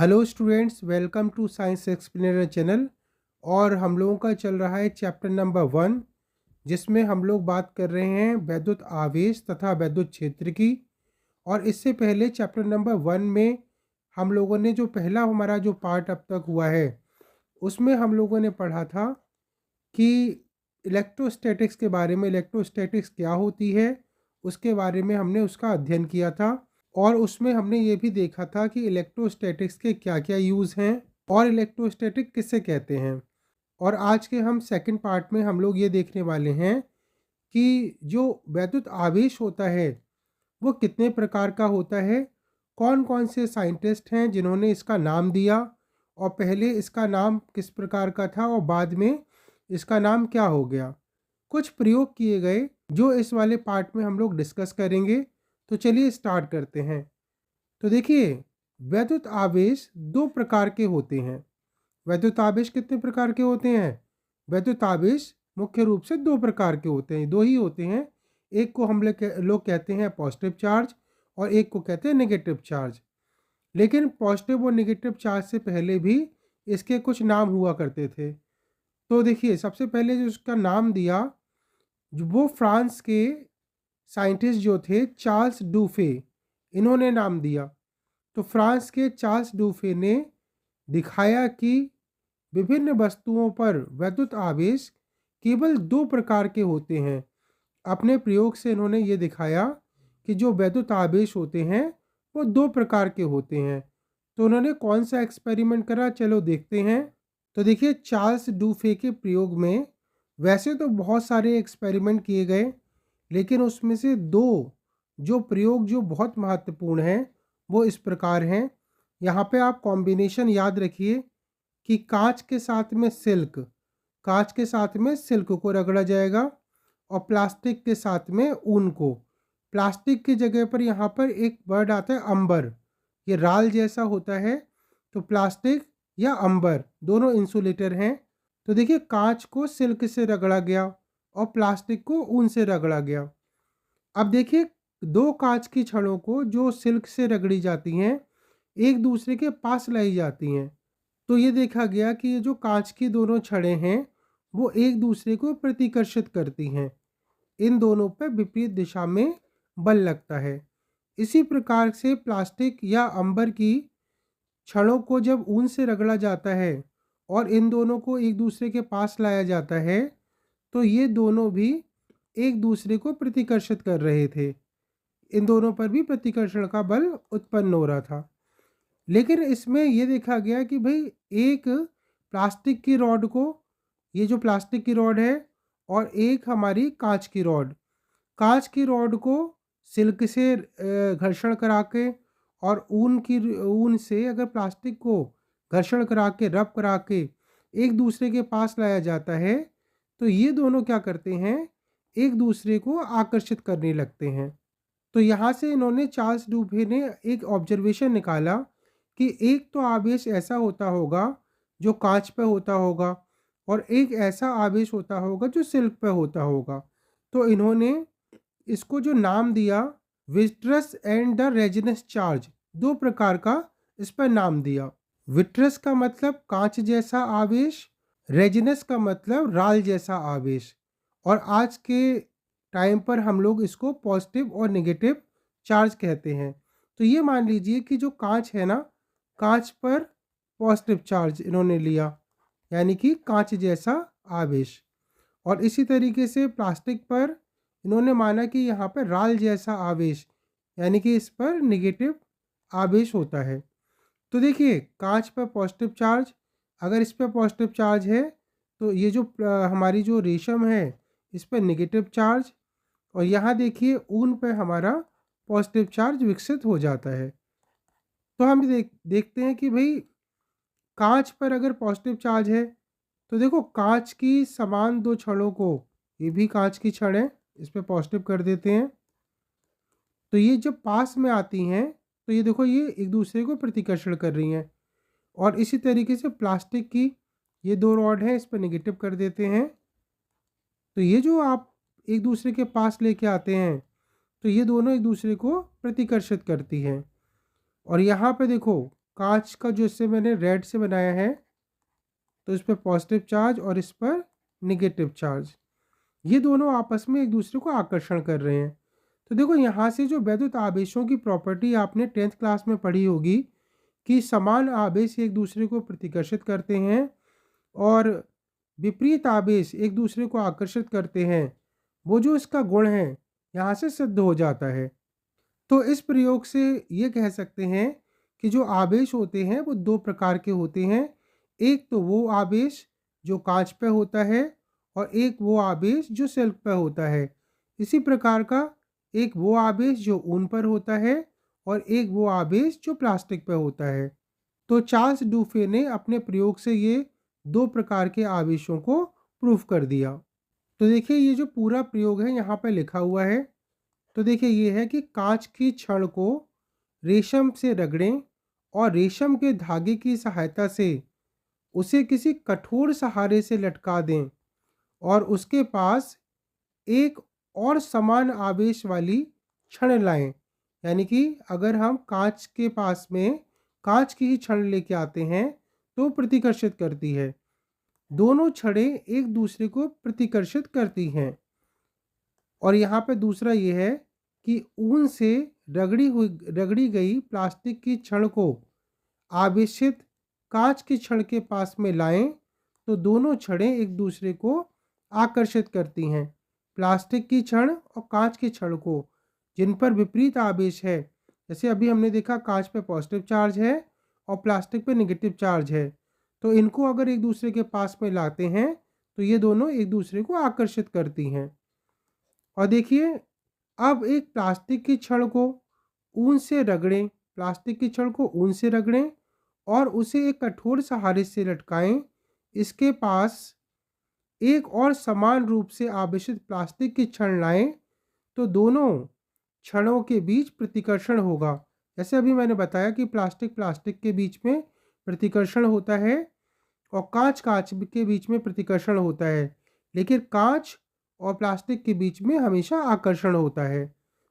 Hello students, welcome to science explainer channel. और हम लोगों का चल रहा है चैप्टर नंबर 1, जिसमें हम लोग बात कर रहे हैं वैद्युत आवेश तथा वैद्युत क्षेत्र की। और इससे पहले चैप्टर नंबर 1 में हम लोगों ने जो पहला हमारा जो पार्ट अब तक हुआ है, उसमें हम लोगों ने पढ़ा था कि इलेक्ट्रोस्टैटिक्स के बारे में, इलेक्ट्रोस्टैटिक्स क्या होती है उसके बारे में हमने उसका अध्ययन किया था। और उसमें हमने ये भी देखा था कि इलेक्ट्रोस्टैटिक्स के क्या क्या यूज़ हैं और इलेक्ट्रोस्टैटिक किसे कहते हैं। और आज के हम सेकंड पार्ट में हम लोग ये देखने वाले हैं कि जो वैद्युत आवेश होता है वो कितने प्रकार का होता है, कौन कौन से साइंटिस्ट हैं जिन्होंने इसका नाम दिया, और पहले इसका नाम किस प्रकार का था और बाद में इसका नाम क्या हो गया। कुछ प्रयोग किए गए जो इस वाले पार्ट में हम लोग डिस्कस करेंगे। तो चलिए स्टार्ट करते हैं। तो देखिए, वैद्युत आवेश दो प्रकार के होते हैं। वैद्युत आवेश कितने प्रकार के होते हैं? वैद्युत आवेश मुख्य रूप से दो प्रकार के होते हैं, दो ही होते हैं। एक को हम लोग कहते हैं पॉजिटिव चार्ज और एक को कहते हैं नेगेटिव चार्ज। लेकिन पॉजिटिव और नेगेटिव चार्ज से पहले भी इसके कुछ नाम हुआ करते थे। तो देखिए, सबसे पहले जो उसका नाम दिया वो फ्रांस के साइंटिस्ट जो थे चार्ल्स डूफे, इन्होंने नाम दिया। तो फ्रांस के चार्ल्स डूफे ने दिखाया कि विभिन्न वस्तुओं पर वैद्युत आवेश केवल दो प्रकार के होते हैं। अपने प्रयोग से इन्होंने ये दिखाया कि जो वैद्युत आवेश होते हैं वो दो प्रकार के होते हैं। तो उन्होंने कौन सा एक्सपेरिमेंट करा, चलो देखते हैं। तो देखिए, चार्ल्स डूफे के प्रयोग में वैसे तो बहुत सारे एक्सपेरिमेंट किए गए, लेकिन उसमें से दो जो प्रयोग जो बहुत महत्वपूर्ण हैं वो इस प्रकार हैं। यहाँ पे आप कॉम्बिनेशन याद रखिए कि कांच के साथ में सिल्क, कांच के साथ में सिल्क को रगड़ा जाएगा और प्लास्टिक के साथ में ऊन को। प्लास्टिक की जगह पर यहाँ पर एक वर्ड आता है अंबर, ये राल जैसा होता है। तो प्लास्टिक या अंबर दोनों इंसुलेटर हैं। तो देखिए, कांच को सिल्क से रगड़ा गया और प्लास्टिक को ऊन से रगड़ा गया। अब देखिए, दो कांच की छड़ों को जो सिल्क से रगड़ी जाती हैं एक दूसरे के पास लाई जाती हैं। तो ये देखा गया कि ये जो कांच की दोनों छड़ें हैं वो एक दूसरे को प्रतिकर्षित करती हैं। इन दोनों पर विपरीत दिशा में बल लगता है। इसी प्रकार से प्लास्टिक या अंबर की छड़ों को जब ऊन से रगड़ा जाता है और इन दोनों को एक दूसरे के पास लाया जाता है, तो ये दोनों भी एक दूसरे को प्रतिकर्षित कर रहे थे। इन दोनों पर भी प्रतिकर्षण का बल उत्पन्न हो रहा था। लेकिन इसमें यह देखा गया कि भाई, एक प्लास्टिक की रॉड को, ये जो प्लास्टिक की रॉड है, और एक हमारी कांच की रॉड, कांच की रॉड को सिल्क से घर्षण करा के और ऊन से अगर प्लास्टिक को घर्षण करा के, रब करा के एक दूसरे के पास लाया जाता है, तो ये दोनों क्या करते हैं, एक दूसरे को आकर्षित करने लगते हैं। तो यहाँ से इन्होंने, चार्ल्स डूफे ने एक ऑब्जर्वेशन निकाला कि एक तो आवेश ऐसा होता होगा जो कांच पे होता होगा और एक ऐसा आवेश होता होगा जो सिल्क पे होता होगा। तो इन्होंने इसको जो नाम दिया, vitreous and the resinous charge, दो प्रकार का इस पर नाम दिया। विट्रस का मतलब कांच जैसा आवेश, रेजिनस का मतलब राल जैसा आवेश। और आज के टाइम पर हम लोग इसको पॉजिटिव और नेगेटिव चार्ज कहते हैं। तो ये मान लीजिए कि जो कांच है ना, कांच पर पॉजिटिव चार्ज इन्होंने लिया, यानी कि कांच जैसा आवेश। और इसी तरीके से प्लास्टिक पर इन्होंने माना कि यहाँ पर राल जैसा आवेश, यानी कि इस पर नेगेटिव आवेश होता है। तो देखिए, कांच पर पॉजिटिव चार्ज, अगर इस पर पॉजिटिव चार्ज है तो ये जो हमारी जो रेशम है इस पर नेगेटिव चार्ज, और यहाँ देखिए ऊन पे हमारा पॉजिटिव चार्ज विकसित हो जाता है। तो हम देखते हैं कि भाई, कांच पर अगर पॉजिटिव चार्ज है तो देखो, कांच की समान दो छड़ों को, ये भी कांच की छड़ है, इस पे पॉजिटिव कर देते हैं। तो ये जब पास में आती हैं तो ये देखो, ये एक दूसरे को प्रतिकर्षण कर रही हैं। और इसी तरीके से प्लास्टिक की ये दो रॉड हैं, इस पर नेगेटिव कर देते हैं। तो ये जो आप एक दूसरे के पास लेके आते हैं तो ये दोनों एक दूसरे को प्रतिकर्षित करती हैं। और यहाँ पे देखो, कांच का जो इसे मैंने रेड से बनाया है, तो इस पर पॉजिटिव चार्ज और इस पर निगेटिव चार्ज, ये दोनों आपस में एक दूसरे को आकर्षण कर रहे हैं। तो देखो यहाँ से जो वैद्युत आवेशों की प्रॉपर्टी आपने 10th क्लास में पढ़ी होगी कि समान आवेश एक दूसरे को प्रतिकर्षित करते हैं और विपरीत आवेश एक दूसरे को आकर्षित करते हैं, वो जो इसका गुण है यहाँ से सिद्ध हो जाता है। तो इस प्रयोग से ये कह सकते हैं कि जो आवेश होते हैं वो दो प्रकार के होते हैं। एक तो वो आवेश जो कांच पे होता है और एक वो आवेश जो सिल्क पे होता है। इसी प्रकार का एक वो आवेश जो ऊन पर होता है और एक वो आवेश जो प्लास्टिक पे होता है। तो चार्ल्स डूफे ने अपने प्रयोग से ये दो प्रकार के आवेशों को प्रूफ कर दिया। तो देखिए ये जो पूरा प्रयोग है यहाँ पे लिखा हुआ है। तो देखिए ये है कि कांच की छड़ को रेशम से रगड़ें और रेशम के धागे की सहायता से उसे किसी कठोर सहारे से लटका दें और उसके पास एक और समान आवेश वाली छड़ लाएं। यानी कि अगर हम कांच के पास में कांच की ही छड़ लेके आते हैं तो प्रतिकर्षित करती है। दोनों छड़ें एक दूसरे को प्रतिकर्षित करती हैं। और यहाँ पे दूसरा ये है कि ऊन से रगड़ी गई प्लास्टिक की छड़ को आवेशित कांच की छड़ के पास में लाएं तो दोनों छड़ें एक दूसरे को आकर्षित करती हैं। प्लास्टिक की छड़ और कांच की छड़ को जिन पर विपरीत आवेश है, जैसे अभी हमने देखा कांच पे पॉजिटिव चार्ज है और प्लास्टिक पे नेगेटिव चार्ज है, तो इनको अगर एक दूसरे के पास में लाते हैं तो ये दोनों एक दूसरे को आकर्षित करती हैं। और देखिए अब एक प्लास्टिक की छड़ को ऊन से रगड़ें, प्लास्टिक की छड़ को ऊन से रगड़ें और उसे एक कठोर सहारे से लटकाएं। इसके पास एक और समान रूप से आवेशित प्लास्टिक की छड़ लाएं तो दोनों छड़ों के बीच प्रतिकर्षण होगा। जैसे अभी मैंने बताया कि प्लास्टिक के बीच में प्रतिकर्षण होता है और कांच के बीच में प्रतिकर्षण होता है, लेकिन कांच और प्लास्टिक के बीच में हमेशा आकर्षण होता है।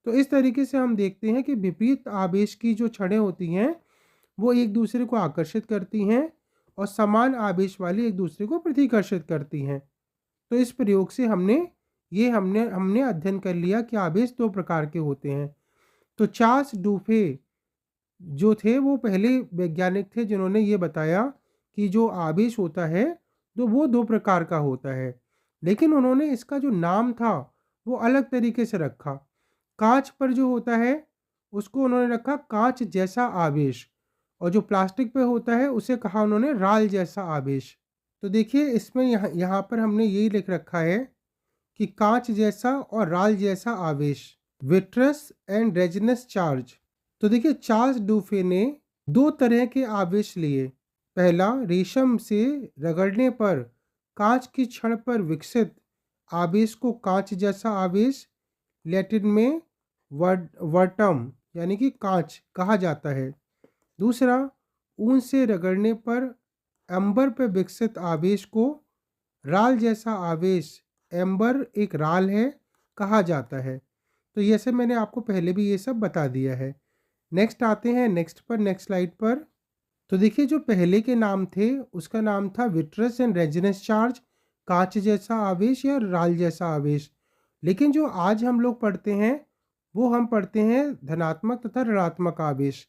तो इस तरीके से हम देखते हैं कि विपरीत आवेश की जो छड़ें होती हैं वो एक दूसरे को आकर्षित करती हैं और समान आवेश वाली एक दूसरे को प्रतिकर्षित करती हैं। तो इस प्रयोग से हमने अध्ययन कर लिया कि आवेश दो प्रकार के होते हैं। तो चार्ल्स डूफे जो थे वो पहले वैज्ञानिक थे जिन्होंने ये बताया कि जो आवेश होता है तो वो दो प्रकार का होता है, लेकिन उन्होंने इसका जो नाम था वो अलग तरीके से रखा। कांच पर जो होता है उसको उन्होंने रखा कांच जैसा आवेश और जो प्लास्टिक पे होता है उसे कहा उन्होंने राल जैसा आवेश। तो देखिए इसमें यहाँ पर हमने यही लिख रखा है कि कांच जैसा और राल जैसा आवेश, विट्रस एंड रेजिनस चार्ज। तो देखिए चार्ल्स डूफे ने दो तरह के आवेश लिए। पहला, रेशम से रगड़ने पर कांच की छड़ पर विकसित आवेश को कांच जैसा आवेश, लैटिन में वर्टम यानी कि कांच कहा जाता है। दूसरा, ऊन से रगड़ने पर एम्बर पर विकसित आवेश को राल जैसा आवेश, एम्बर एक राल है, कहा जाता है। तो जैसे मैंने आपको पहले भी ये सब बता दिया है। नेक्स्ट आते हैं नेक्स्ट स्लाइड पर। तो देखिए जो पहले के नाम थे उसका नाम था विट्रस एंड रेजिनस चार्ज, कांच जैसा आवेश या राल जैसा आवेश। लेकिन जो आज हम लोग पढ़ते हैं वो हम पढ़ते हैं धनात्मक तथा ऋणात्मक आवेश,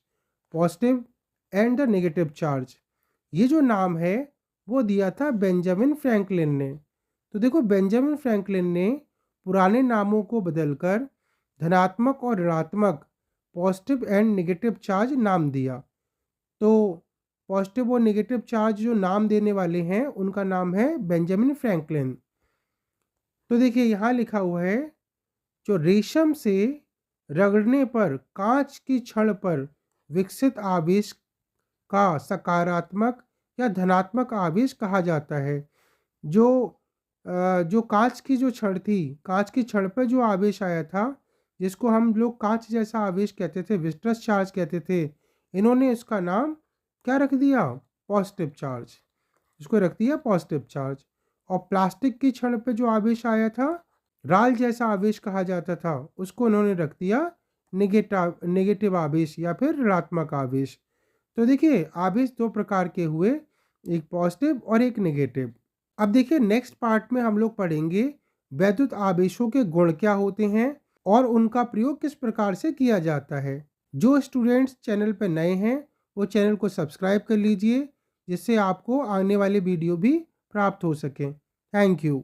positive and the negative charge. ये जो नाम है वो दिया था बेंजामिन फ्रैंकलिन ने। तो देखो बेंजामिन फ्रैंकलिन ने पुराने नामों को बदलकर धनात्मक और ऋणात्मक, पॉजिटिव एंड नेगेटिव चार्ज नाम दिया। तो पॉजिटिव और नेगेटिव चार्ज जो नाम देने वाले हैं उनका नाम है बेंजामिन फ्रैंकलिन। तो देखिए यहाँ लिखा हुआ है, जो रेशम से रगड़ने पर कांच की छड़ पर विकसित आवेश का सकारात्मक या धनात्मक आवेश कहा जाता है। जो कांच की जो छड़ थी, कांच की छड़ पर जो आवेश आया था जिसको हम लोग कांच जैसा आवेश कहते थे, विट्रस चार्ज कहते थे, इन्होंने इसका नाम क्या रख दिया, पॉजिटिव चार्ज। इसको रख दिया पॉजिटिव चार्ज। और प्लास्टिक की छड़ पे जो आवेश आया था, राल जैसा आवेश कहा जाता था, उसको उन्होंने रख दिया नेगेटिव आवेश या फिर ऋणात्मक आवेश। तो देखिए आवेश दो प्रकार के हुए, एक पॉजिटिव और एक नेगेटिव। अब देखिए नेक्स्ट पार्ट में हम लोग पढ़ेंगे वैद्युत आवेशों के गुण क्या होते हैं और उनका प्रयोग किस प्रकार से किया जाता है। जो स्टूडेंट्स चैनल पर नए हैं वो चैनल को सब्सक्राइब कर लीजिए, जिससे आपको आने वाले वीडियो भी प्राप्त हो सके। Thank you.